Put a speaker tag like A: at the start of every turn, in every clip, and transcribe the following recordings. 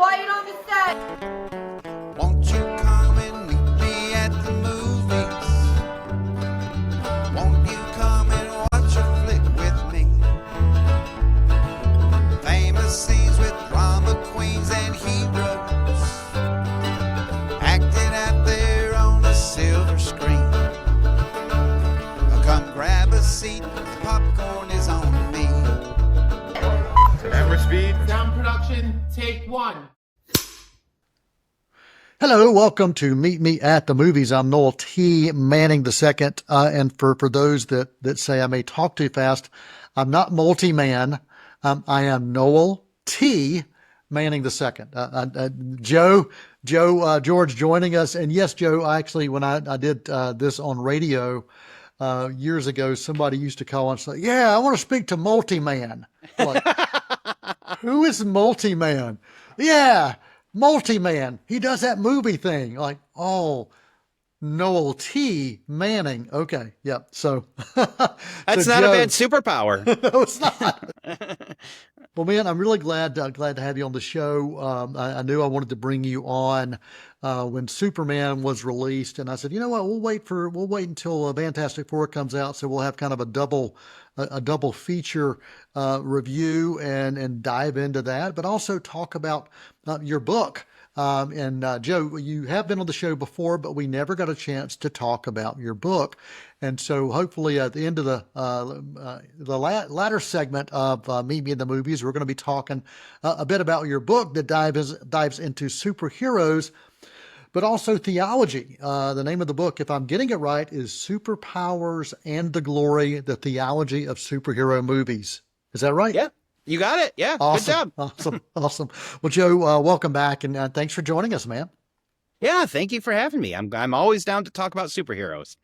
A: quiet on the set.
B: Won't you come and meet me at the movies? Won't you come and watch a flick with me? Famous scenes with drama queens and heroes acting out there on the silver screen. Come grab a seat, the popcorn is on me.
C: Camera speed.
D: Sound production, take one.
E: Hello, welcome to Meet Me at the Movies. I'm Noel T, manning the second. And for those that say I may talk too fast, I'm not multi-man. I am Noel T, manning the second. George joining us. And yes, Joe, actually, when I did this on radio years ago, somebody used to call and say, yeah, I want to speak to multi-man. Like, who is multi-man? Yeah, multi-man. He does that movie thing. Like, oh, Noel T. Manning. Okay, yep. So
F: that's not
E: Joe,
F: a bad superpower.
E: No, it's not. Well, man, I'm really glad to have you on the show. I knew I wanted to bring you on when Superman was released, and I said, you know what, we'll wait until Fantastic Four comes out, so we'll have kind of a double feature review and dive into that, but also talk about your book. And Joe, you have been on the show before, but we never got a chance to talk about your book. And so hopefully at the end of the latter segment of Meet Me in the Movies, we're going to be talking a bit about your book that dives into superheroes, but also theology. The name of the book, if I'm getting it right, is Superpowers and the Glory, the Theology of Superhero Movies. Is that right?
F: Yeah, you got it. Yeah,
E: awesome.
F: Good job.
E: Awesome. Well, Joe, welcome back, and thanks for joining us, man.
F: Yeah, thank you for having me. I'm always down to talk about superheroes.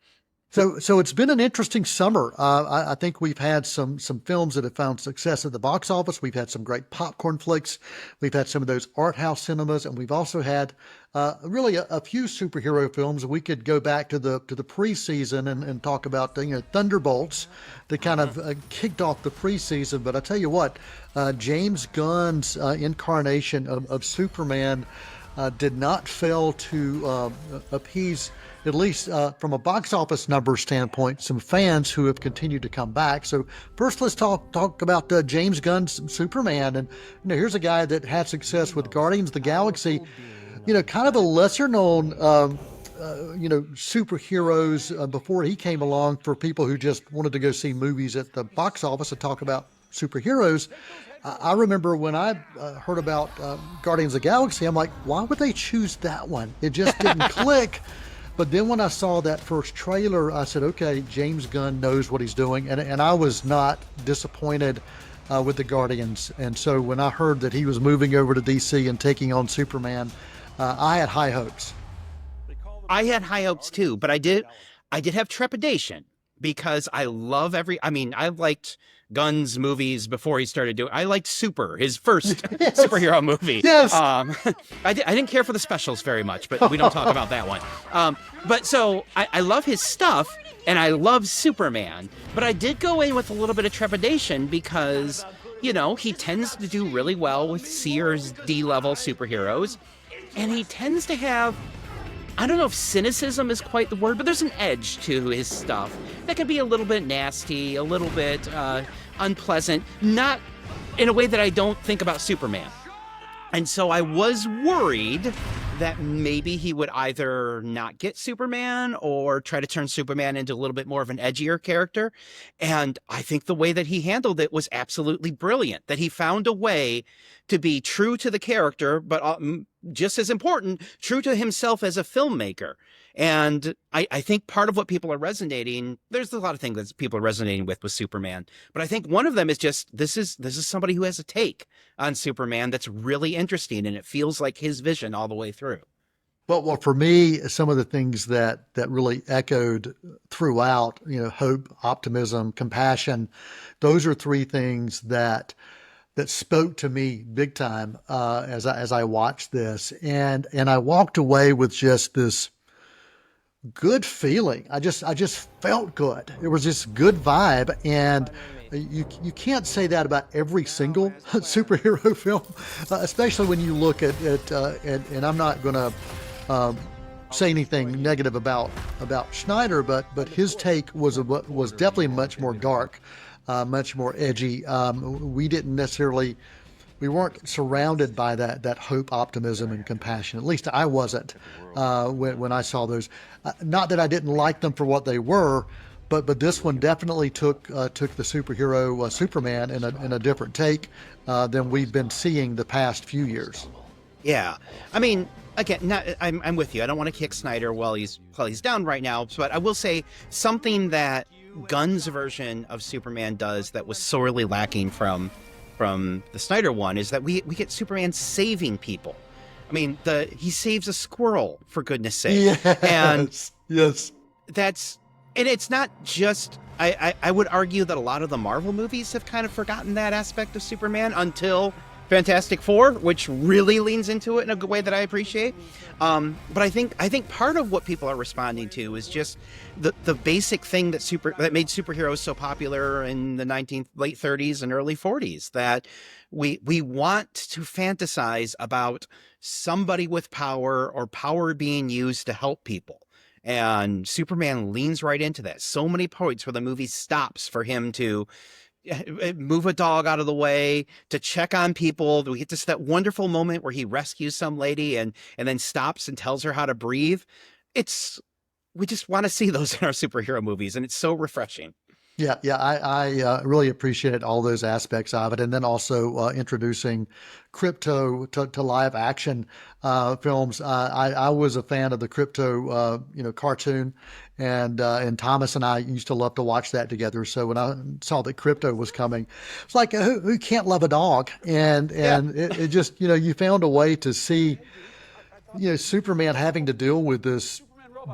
E: So it's been an interesting summer. I think we've had some films that have found success at the box office. We've had some great popcorn flicks. We've had some of those art house cinemas, and we've also had really a few superhero films. We could go back to the preseason and talk about Thunderbolts that kind of kicked off the preseason. But I tell you what, James Gunn's incarnation of Superman did not fail to appease, at least from a box office number standpoint, some fans who have continued to come back. So first, let's talk about James Gunn's Superman. And here's a guy that had success with Guardians of the Galaxy. Kind of a lesser known superheroes before he came along for people who just wanted to go see movies at the box office and talk about superheroes. I remember when I heard about Guardians of the Galaxy, I'm like, why would they choose that one? It just didn't click. But then when I saw that first trailer, I said, okay, James Gunn knows what he's doing. And I was not disappointed with the Guardians. And so when I heard that he was moving over to DC and taking on Superman, I had high hopes.
F: I had high hopes too, but I did have trepidation because I liked Gunn's movies before he started doing. I liked his first superhero movie.
E: Yes.
F: I didn't care for the specials very much, but we don't talk about that one. But so I love his stuff and I love Superman, but I did go in with a little bit of trepidation because, he tends to do really well with Sears D-level superheroes, and he tends to have, I don't know if cynicism is quite the word, but there's an edge to his stuff that can be a little bit nasty, a little bit unpleasant, not in a way that I don't think about Superman. And so I was worried that maybe he would either not get Superman or try to turn Superman into a little bit more of an edgier character. And I think the way that he handled it was absolutely brilliant, that he found a way to be true to the character, but just as important, true to himself as a filmmaker. And I think part of what people are resonating, there's a lot of things that people are resonating with Superman, but I think one of them is just, this is somebody who has a take on Superman that's really interesting, and it feels like his vision all the way through.
E: Well, for me, some of the things that really echoed throughout, hope, optimism, compassion, those are three things that spoke to me big time as I watched this, and I walked away with just this good feeling. I just felt good. It was this good vibe, and you can't say that about every single superhero film, especially when you look at and I'm not going to say anything negative about Schneider, but his take was definitely much more dark, much more edgy. We weren't surrounded by that hope, optimism, and compassion. At least I wasn't when I saw those. Not that I didn't like them for what they were, but this one definitely took the superhero Superman in a different take than we've been seeing the past few years.
F: Yeah, I mean, again, I'm with you. I don't want to kick Snyder while he's down right now, but I will say something that Gunn's version of Superman does that was sorely lacking from the Snyder one is that we get Superman saving people. I mean, he saves a squirrel, for goodness sake.
E: Yes.
F: And
E: yes.
F: And it's not just, I would argue that a lot of the Marvel movies have kind of forgotten that aspect of Superman until Fantastic Four, which really leans into it in a way that I appreciate. But I think part of what people are responding to is just the basic thing that made superheroes so popular in the late 30s and early 40s, that we want to fantasize about somebody with power or power being used to help people. And Superman leans right into that. So many points where the movie stops for him to move a dog out of the way, to check on people. We get that wonderful moment where he rescues some lady and then stops and tells her how to breathe. We just want to see those in our superhero movies, and it's so refreshing.
E: Yeah, I really appreciated all those aspects of it, and then also introducing Crypto to live action films. I was a fan of the Crypto cartoon, and Thomas and I used to love to watch that together. So when I saw that Crypto was coming, it's like who can't love a dog? And it just you found a way to see Superman having to deal with this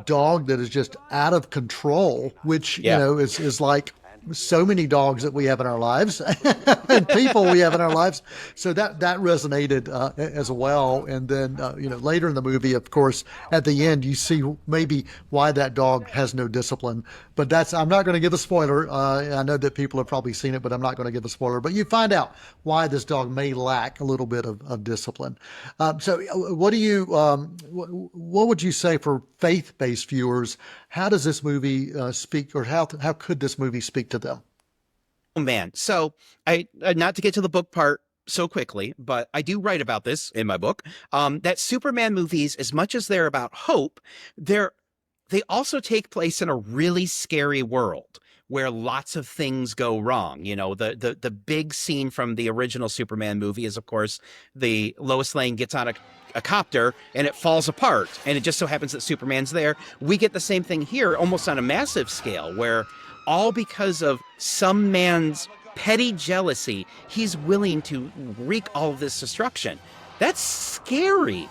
E: dog that is just out of control, which is like so many dogs that we have in our lives and people we have in our lives. So that resonated as well. And then later in the movie, of course, at the end, you see maybe why that dog has no discipline. But I'm not going to give a spoiler. I know that people have probably seen it, but I'm not going to give a spoiler. But you find out why this dog may lack a little bit of discipline. So what would you say for faith-based viewers? How does this movie speak, or how could this movie speak to them?
F: Oh man, so I not to get to the book part so quickly, but I do write about this in my book. That Superman movies, as much as they're about hope, they also take place in a really scary world where lots of things go wrong. The big scene from the original Superman movie is, of course, the Lois Lane gets on a copter and it falls apart, and it just so happens that Superman's there. We get the same thing here, almost on a massive scale, where all because of some man's petty jealousy, he's willing to wreak all of this destruction. That's scary.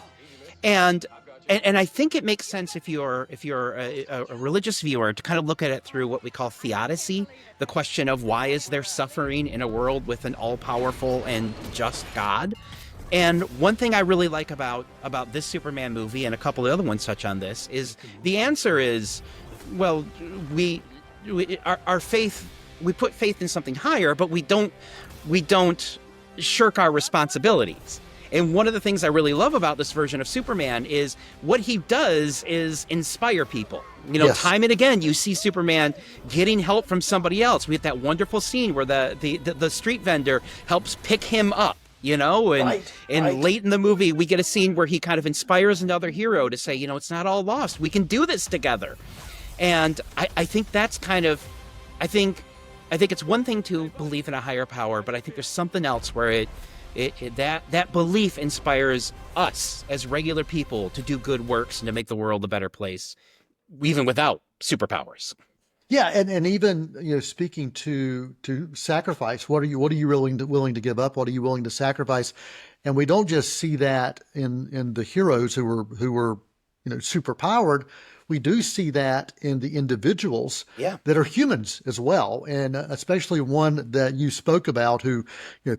F: And I think it makes sense if you're a religious viewer to kind of look at it through what we call theodicy, the question of why is there suffering in a world with an all-powerful and just God. And one thing I really like about this Superman movie, and a couple of other ones touch on this, is the answer is, well, our faith, we put faith in something higher, but we don't shirk our responsibilities. And one of the things I really love about this version of Superman is what he does is inspire people. Yes. Time and again, you see Superman getting help from somebody else. We have that wonderful scene where the street vendor helps pick him up. Right. Late in the movie, we get a scene where he kind of inspires another hero to say, it's not all lost. We can do this together. And I think that's kind of, I think it's one thing to believe in a higher power, but I think there's something else where that belief inspires us as regular people to do good works and to make the world a better place, even without superpowers.
E: Yeah, and even speaking to sacrifice, what are you willing to give up? What are you willing to sacrifice? And we don't just see that in the heroes who were super powered. We do see that in the individuals that are humans as well, and especially one that you spoke about who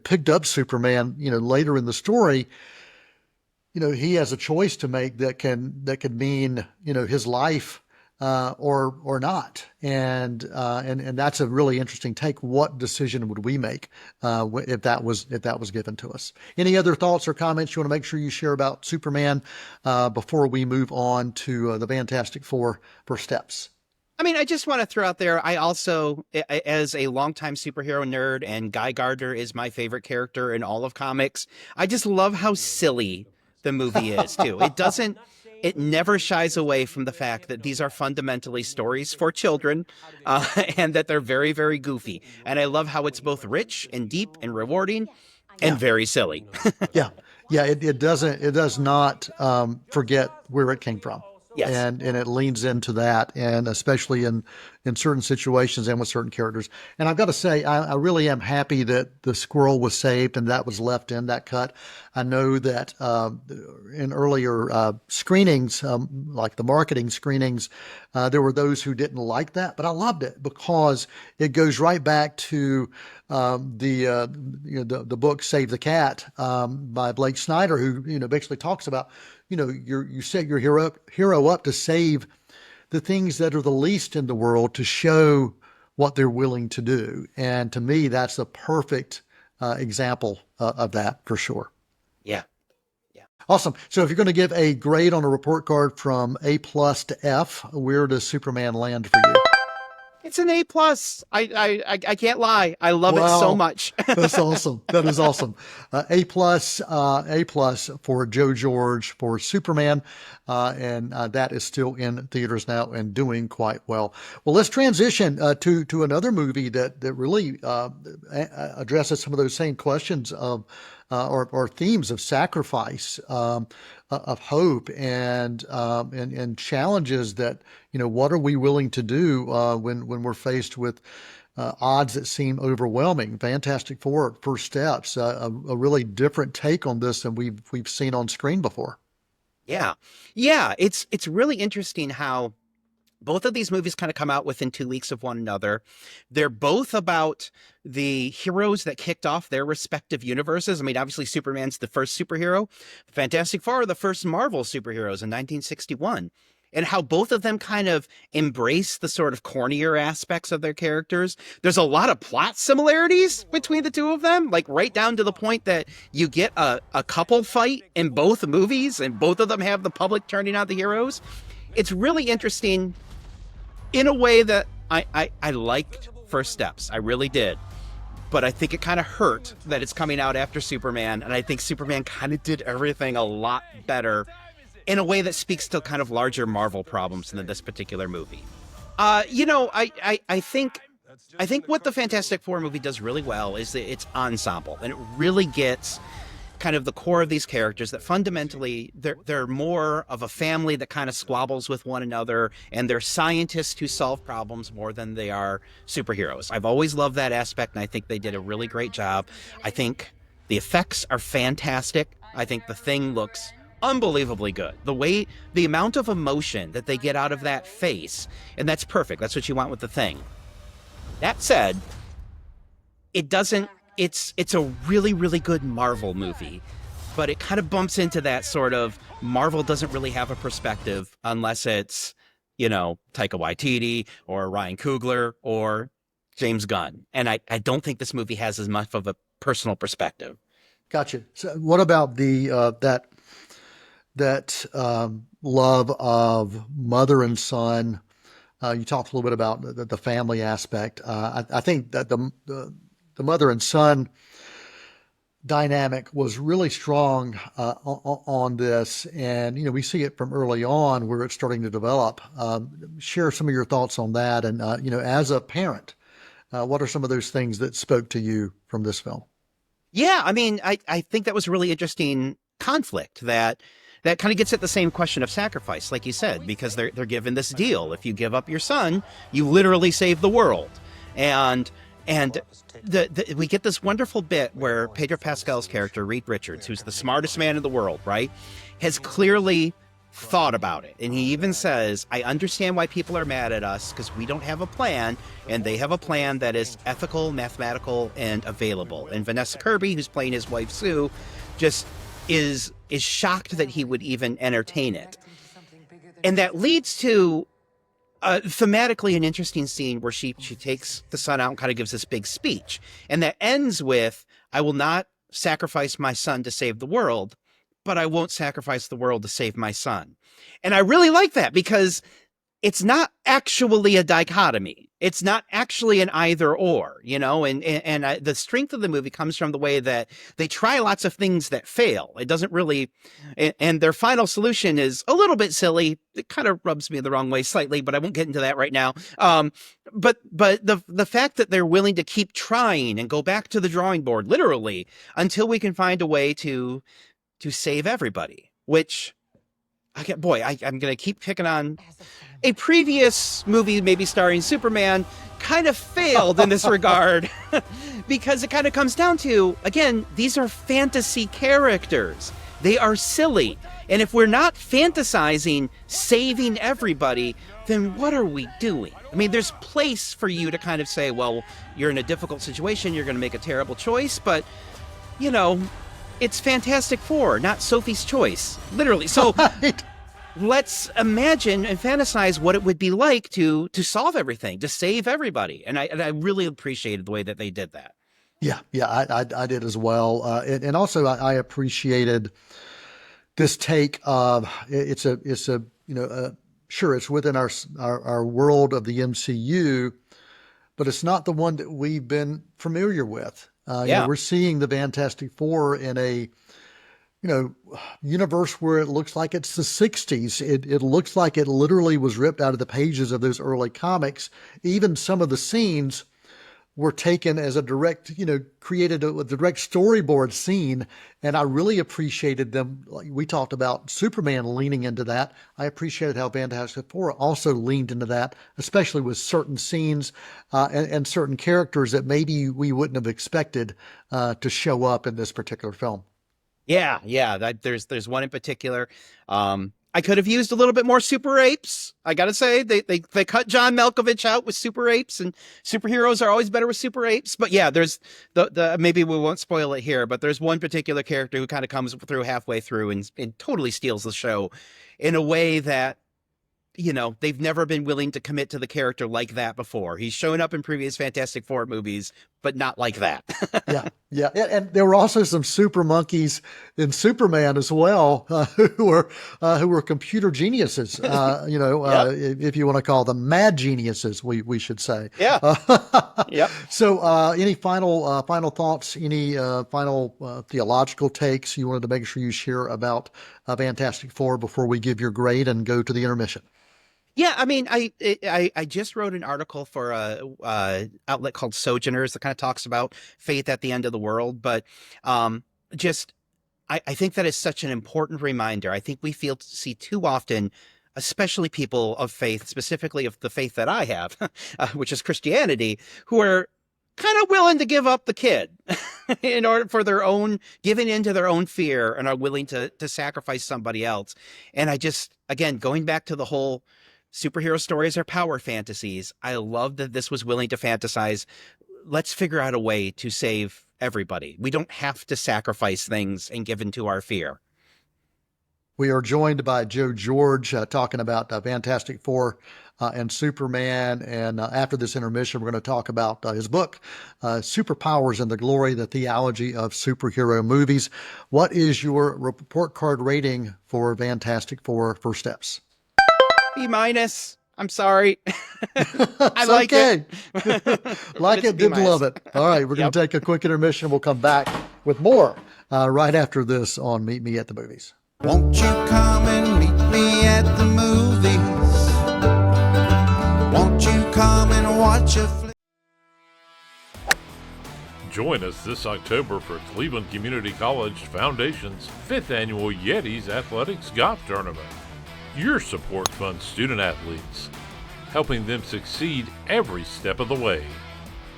E: picked up Superman later in the story. He has a choice to make that can mean his life or not. And that's a really interesting take. What decision would we make if that was given to us? Any other thoughts or comments you want to make sure you share about Superman before we move on to the Fantastic Four for steps?
F: I mean, I just want to throw out there, I also, as a longtime superhero nerd, and Guy Gardner is my favorite character in all of comics, I just love how silly the movie is, too. It never shies away from the fact that these are fundamentally stories for children, and that they're very, very goofy. And I love how it's both rich and deep and rewarding and very silly.
E: Yeah. It does not forget where it came from.
F: Yes.
E: And it leans into that, and especially in certain situations and with certain characters. And I've got to say, I really am happy that the squirrel was saved and that was left in that cut. I know that in earlier screenings, like the marketing screenings, there were those who didn't like that, but I loved it because it goes right back to the book Save the Cat by Blake Snyder, who basically talks about you set your hero up to save the things that are the least in the world, to show what they're willing to do. And to me, that's a perfect example of that for sure.
F: Yeah.
E: Awesome. So if you're going to give a grade on a report card from A+ to F, where does Superman land for you?
F: It's an A+. I can't lie. I love it so much.
E: That's awesome. That is awesome. A+ for Joe George for Superman. And that is still in theaters now and doing quite well. Well, let's transition to another movie that really addresses some of those same questions of or themes of sacrifice, of hope, and challenges that, what are we willing to do when we're faced with odds that seem overwhelming. Fantastic Four, First Steps, a really different take on this than we've seen on screen before.
F: Yeah. It's really interesting how both of these movies kind of come out within 2 weeks of one another. They're both about the heroes that kicked off their respective universes. I mean, obviously, Superman's the first superhero. Fantastic Four are the first Marvel superheroes in 1961. And how both of them kind of embrace the sort of cornier aspects of their characters. There's a lot of plot similarities between the two of them, like right down to the point that you get a couple fight in both movies, and both of them have the public turning out the heroes. It's really interesting in a way that I liked First Steps. I really did. But I think it kind of hurt that it's coming out after Superman. And I think Superman kind of did everything a lot better in a way that speaks to kind of larger Marvel problems than this particular movie. I think what the Fantastic Four movie does really well is that it's ensemble, and it really gets kind of the core of these characters, that fundamentally they're more of a family that kind of squabbles with one another, and they're scientists who solve problems more than they are superheroes. I've always loved that aspect, and I think they did a really great job. I think the effects are fantastic. I think the Thing looks unbelievably good. The amount of emotion that they get out of that face, and that's perfect. That's what you want with the Thing. That said, it's a really, really good Marvel movie, but it kind of bumps into that sort of Marvel doesn't really have a perspective unless it's, Taika Waititi or Ryan Coogler or James Gunn. And I don't think this movie has as much of a personal perspective.
E: Gotcha. So what about the that love of mother and son? You talked a little bit about the family aspect. I think that the mother and son dynamic was really strong on this, and we see it from early on where it's starting to develop. Share some of your thoughts on that, and as a parent, what are some of those things that spoke to you from this film?
F: Yeah, I mean, I think that was a really interesting conflict that kind of gets at the same question of sacrifice, like you said, because they're given this deal. If you give up your son, you literally save the world. And we get this wonderful bit where Pedro Pascal's character, Reed Richards, who's the smartest man in the world, right, has clearly thought about it. And he even says, I understand why people are mad at us because we don't have a plan, and they have a plan that is ethical, mathematical, and available. And Vanessa Kirby, who's playing his wife, Sue, just is shocked that he would even entertain it. And that leads to thematically an interesting scene where she takes the son out and kind of gives this big speech. And that ends with, I will not sacrifice my son to save the world, but I won't sacrifice the world to save my son. And I really like that because it's not actually a dichotomy. It's not actually an either or, you know, and the strength of the movie comes from the way that they try lots of things that fail. It doesn't really, and their final solution is a little bit silly. It kind of rubs me the wrong way slightly, but I won't get into that right now. But the fact that they're willing to keep trying and go back to the drawing board, literally, until we can find a way to save everybody, which, I'm going to keep picking on a previous movie, maybe starring Superman, kind of failed in this regard because it kind of comes down to, again, these are fantasy characters. They are silly. And if we're not fantasizing saving everybody, then what are we doing? I mean, there's place for you to kind of say, well, you're in a difficult situation, you're going to make a terrible choice, but, you know, it's Fantastic Four, not Sophie's Choice, literally. So let's imagine and fantasize what it would be like to solve everything, to save everybody. And I really appreciated the way that they did that.
E: Yeah, I did as well. And also I appreciated this take of it's a sure, it's within our world of the MCU, but it's not the one that we've been familiar with. You know, we're seeing the Fantastic Four in a, universe where it looks like it's the 60s. It looks like it literally was ripped out of the pages of those early comics. Even some of the scenes were taken as a direct, created a direct storyboard scene. And I really appreciated them. Like we talked about Superman leaning into that. I appreciated how Fantastic Four also leaned into that, especially with certain scenes and certain characters that maybe we wouldn't have expected to show up in this particular film.
F: Yeah. There's one in particular. I could have used a little bit more super apes. I got to say, they cut John Malkovich out with super apes, and superheroes are always better with super apes. But yeah, there's the maybe we won't spoil it here, but there's one particular character who kind of comes through halfway through and totally steals the show in a way that, they've never been willing to commit to the character like that before. He's shown up in previous Fantastic Four movies, but not like that.
E: Yeah. And there were also some super monkeys in Superman as well, who were computer geniuses, if you want to call them mad geniuses, we should say.
F: Yeah. Yep.
E: So any final thoughts, any final theological takes you wanted to make sure you share about Fantastic Four before we give your grade and go to the intermission?
F: Yeah, I mean, I just wrote an article for a outlet called Sojourners that kind of talks about faith at the end of the world. But I think that is such an important reminder. I think we see too often, especially people of faith, specifically of the faith that I have, which is Christianity, who are kind of willing to give up the kid in order for their own, giving into their own fear, and are willing to sacrifice somebody else. And again, going back to the whole superhero stories are power fantasies. I love that this was willing to fantasize. Let's figure out a way to save everybody. We don't have to sacrifice things and give into our fear.
E: We are joined by Joe George talking about Fantastic Four and Superman. And after this intermission, we're going to talk about his book, Superpowers and the Glory, the Theology of Superhero Movies. What is your report card rating for Fantastic Four First Steps? B-.
F: I'm sorry. I like
E: okay.
F: it.
E: Like it, didn't love it. All right, we're going to take a quick intermission. We'll come back with more right after this on Meet Me at the Movies.
B: Won't you come and meet me at the movies? Won't you come and watch a flick?
C: Join us this October for Cleveland Community College Foundation's 5th Annual Yetis Athletics Golf Tournament. Your support funds student athletes, helping them succeed every step of the way.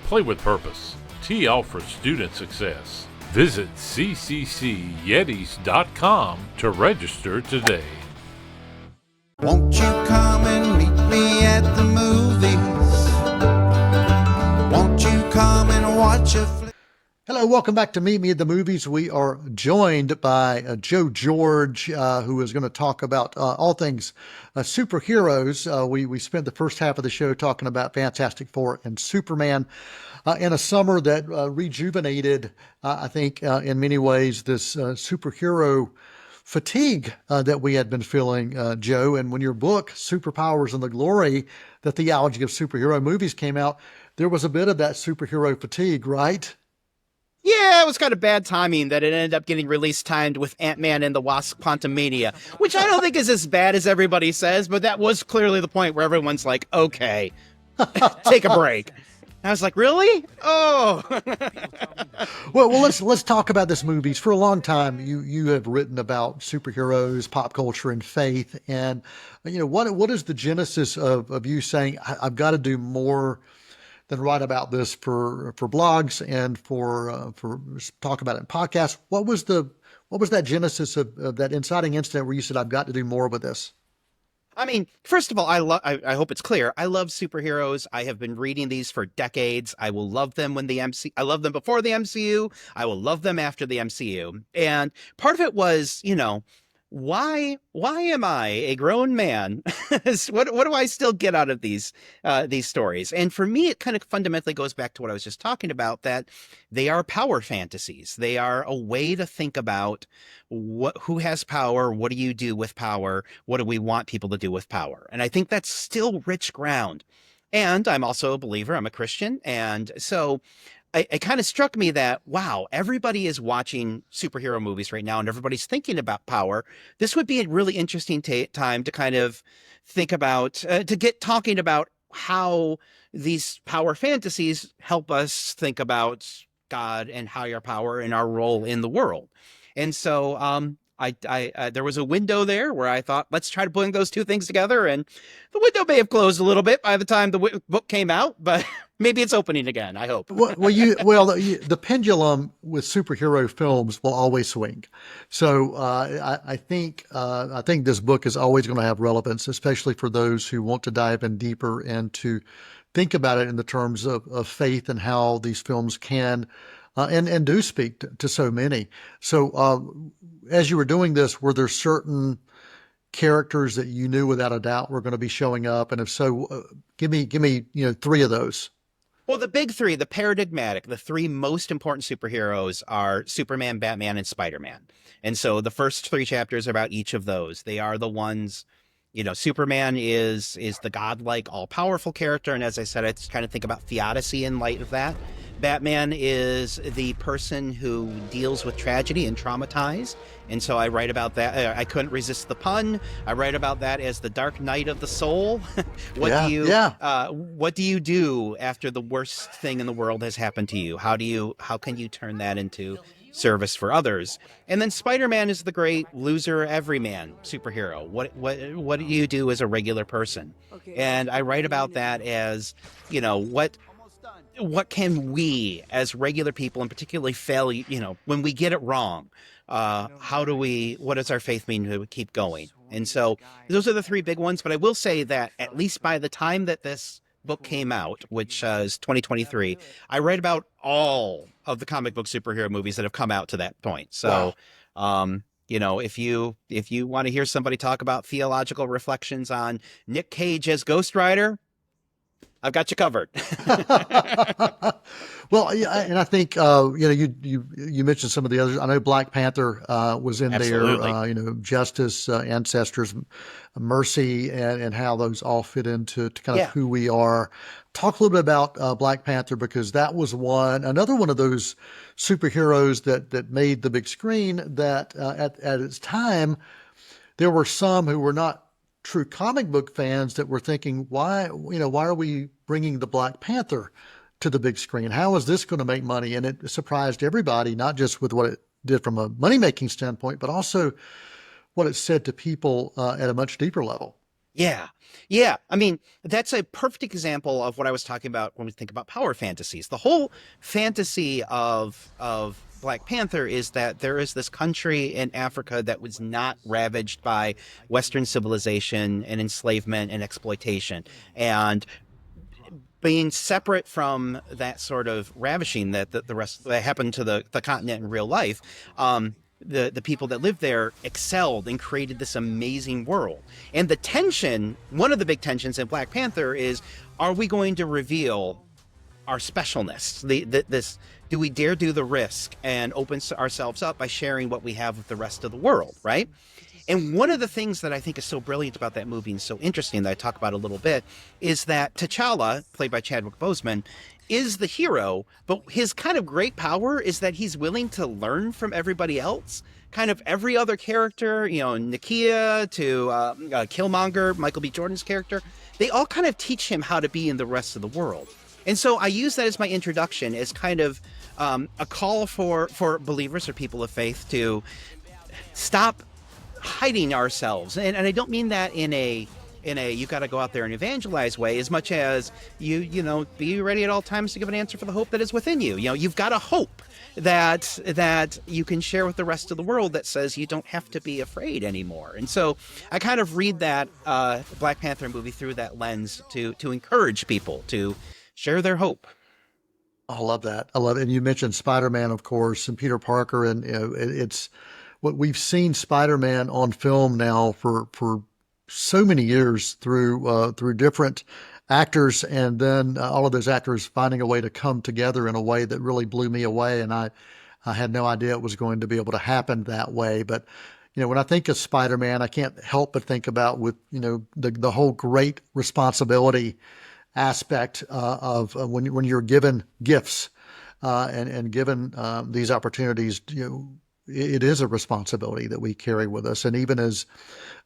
C: Play with purpose. Tee off for student success. Visit cccyetis.com to register today.
B: Won't you come and meet me at the movies? Won't you come and watch a flick?
E: Hello, welcome back to Meet Me at the Movies. We are joined by Joe George, who is going to talk about all things superheroes. We spent the first half of the show talking about Fantastic Four and Superman in a summer that rejuvenated, I think, in many ways, this superhero fatigue that we had been feeling, Joe. And when your book, Superpowers and the Glory, the Theology of Superhero Movies came out, there was a bit of that superhero fatigue, right?
F: Yeah, it was kind of bad timing that it ended up getting release timed with Ant-Man and the Wasp: Quantumania, which I don't think is as bad as everybody says, but that was clearly the point where everyone's like, okay, take a break. I was like, really? Oh.
E: well, let's talk about this movies. For a long time, you have written about superheroes, pop culture, and faith. And what is the genesis of you saying I've got to do more than write about this for blogs and for talk about it in podcasts? What was that genesis of that inciting incident where you said I've got to do more with this?
F: I mean, first of all, I hope it's clear. I love superheroes. I have been reading these for decades. I will love them I love them before the MCU. I will love them after the MCU. And part of it was, why am I a grown man? What do I still get out of these stories? And for me, it kind of fundamentally goes back to what I was just talking about, that they are power fantasies. They are a way to think about who has power, what do you do with power, what do we want people to do with power? And I think that's still rich ground. And I'm also a believer. I'm a Christian. And so it kind of struck me that, wow, everybody is watching superhero movies right now and everybody's thinking about power. This would be a really interesting time to kind of think about, to get talking about how these power fantasies help us think about God and higher power and our role in the world. And so there was a window there where I thought, let's try to bring those two things together. And the window may have closed a little bit by the time the book came out, but maybe it's opening again, I hope.
E: The pendulum with superhero films will always swing. So I think this book is always going to have relevance, especially for those who want to dive in deeper and to think about it in the terms of faith and how these films can and do speak to so many. So as you were doing this, were there certain characters that you knew without a doubt were going to be showing up? And if so, give me three of those.
F: Well, the big three, the paradigmatic, the three most important superheroes are Superman, Batman, and Spider-Man. And so the first three chapters are about each of those. They are the ones, Superman is the godlike, all-powerful character. And as I said, I kind of think about theodicy in light of that. Batman is the person who deals with tragedy and traumatized. And so I write about that. I couldn't resist the pun. I write about that as the dark night of the soul. What do you do after the worst thing in the world has happened to you? How can you turn that into service for others? And then Spider-Man is the great loser everyman superhero. What do you do as a regular person? And I write about that as, what can we as regular people, and particularly fail, when we get it wrong, what does our faith mean to keep going? And so those are the three big ones. But I will say that at least by the time that this book came out, which is 2023, I read about all of the comic book superhero movies that have come out to that point. So, wow. If you want to hear somebody talk about theological reflections on Nick Cage as Ghost Rider, I've got you covered.
E: Well, yeah, and I think you mentioned some of the others. I know Black Panther was in
F: Absolutely.
E: there. Justice, ancestors, mercy, and how those all fit into kind of who we are. Talk a little bit about Black Panther, because that was another one of those superheroes that made the big screen. That at its time, there were some who were not true comic book fans that were thinking, why are we bringing the Black Panther to the big screen? How is this going to make money? And it surprised everybody, not just with what it did from a money-making standpoint, but also what it said to people at a much deeper level.
F: Yeah. Yeah. I mean, that's a perfect example of what I was talking about when we think about power fantasies. The whole fantasy of Black Panther is that there is this country in Africa that was not ravaged by Western civilization and enslavement and exploitation. And being separate from that sort of ravishing that the rest that happened to the continent in real life, the people that lived there excelled and created this amazing world. And the tension, one of the big tensions in Black Panther is, are we going to reveal our specialness? This, do we dare do the risk and open ourselves up by sharing what we have with the rest of the world, right? And one of the things that I think is so brilliant about that movie and so interesting that I talk about a little bit is that T'Challa, played by Chadwick Boseman, is the hero, but his kind of great power is that he's willing to learn from everybody else. Kind of every other character, Nakia to Killmonger, Michael B. Jordan's character, they all kind of teach him how to be in the rest of the world. And so I use that as my introduction, as kind of a call for believers or people of faith to stop hiding ourselves. And I don't mean that in a you got to go out there and evangelize way, as much as you be ready at all times to give an answer for the hope that is within you. You've got a hope that you can share with the rest of the world that says you don't have to be afraid anymore. And so I kind of read that Black Panther movie through that lens to encourage people to share their hope.
E: I love that. I love it. And you mentioned Spider-Man, of course, and Peter Parker, and it's what we've seen Spider-Man on film now for so many years through different actors, and then all of those actors finding a way to come together in a way that really blew me away. And I had no idea it was going to be able to happen that way. But, when I think of Spider-Man, I can't help but think about the whole great responsibility aspect of when you're given gifts and given these opportunities. It is a responsibility that we carry with us. And even as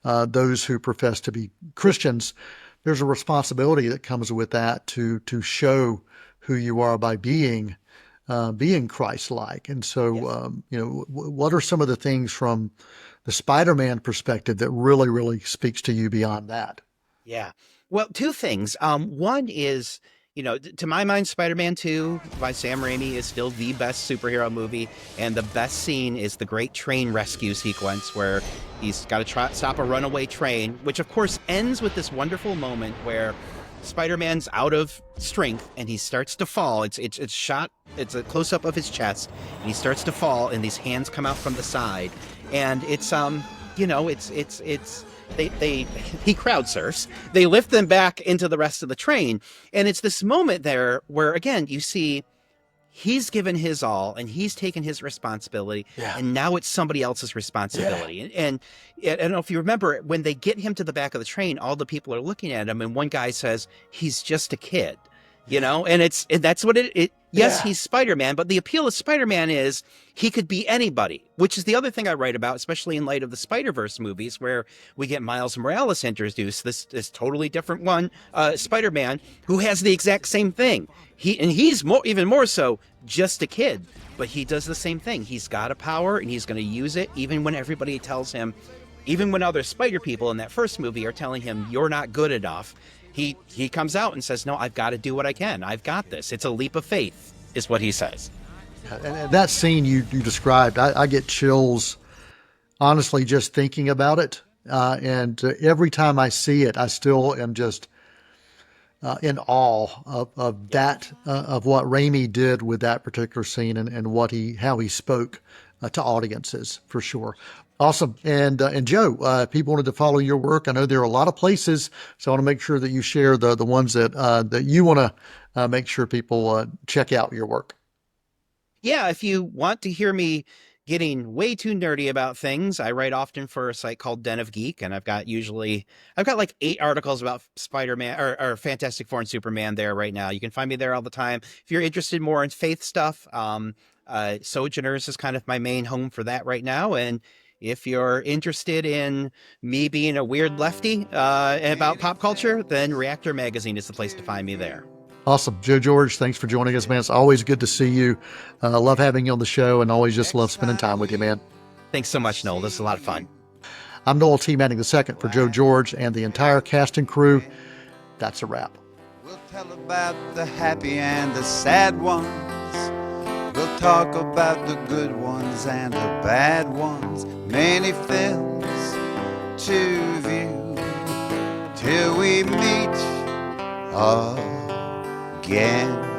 E: those who profess to be Christians, there's a responsibility that comes with that to show who you are by being Christ-like. And so, yes. What are some of the things from the Spider-Man perspective that really, really speaks to you beyond that?
F: Yeah. Well, two things. One is, to my mind, Spider-Man 2 by Sam Raimi is still the best superhero movie. And the best scene is the great train rescue sequence where he's got to stop a runaway train, which, of course, ends with this wonderful moment where Spider-Man's out of strength and he starts to fall. It's shot. It's a close-up of his chest. And he starts to fall and these hands come out from the side. And it's, he crowd surfs. They lift them back into the rest of the train. And it's this moment there where, again, you see he's given his all and he's taken his responsibility. Yeah. And now it's somebody else's responsibility. Yeah. And I don't know if you remember, when they get him to the back of the train, all the people are looking at him. And one guy says, he's just a kid, and that's what it yes, yeah. He's Spider-Man, but the appeal of Spider-Man is he could be anybody, which is the other thing I write about, especially in light of the Spider-Verse movies, where we get Miles Morales introduced, this totally different one, Spider-Man, who has the exact same thing. He's even more so just a kid, but he does the same thing. He's got a power and he's going to use it, even when everybody tells him, even when other Spider people in that first movie are telling him, you're not good enough. He comes out and says, no, I've got to do what I can. I've got this. It's a leap of faith, is what he says.
E: And that scene you described, I get chills, honestly, just thinking about it. And every time I see it, I still am just in awe of that, of what Raimi did with that particular scene and how he spoke to audiences, for sure. Awesome. And Joe, if people wanted to follow your work, I know there are a lot of places, so I want to make sure that you share the ones that you want to make sure people check out your work.
F: Yeah, if you want to hear me getting way too nerdy about things, I write often for a site called Den of Geek, and I've got like 8 articles about Spider-Man or Fantastic Four and Superman there right now. You can find me there all the time. If you're interested more in faith stuff, Sojourners is kind of my main home for that right now. And if you're interested in me being a weird lefty about pop culture, then Reactor Magazine is the place to find me there.
E: Awesome. Joe George, thanks for joining us, man. It's always good to see you. Love having you on the show and always just love spending time with you, man.
F: Thanks so much, Noel. This is a lot of fun.
E: I'm Noel T. Manning II for Joe George and the entire cast and crew. That's a wrap.
B: We'll tell about the happy and the sad ones. We'll talk about the good ones and the bad ones. Many films to view till we meet again.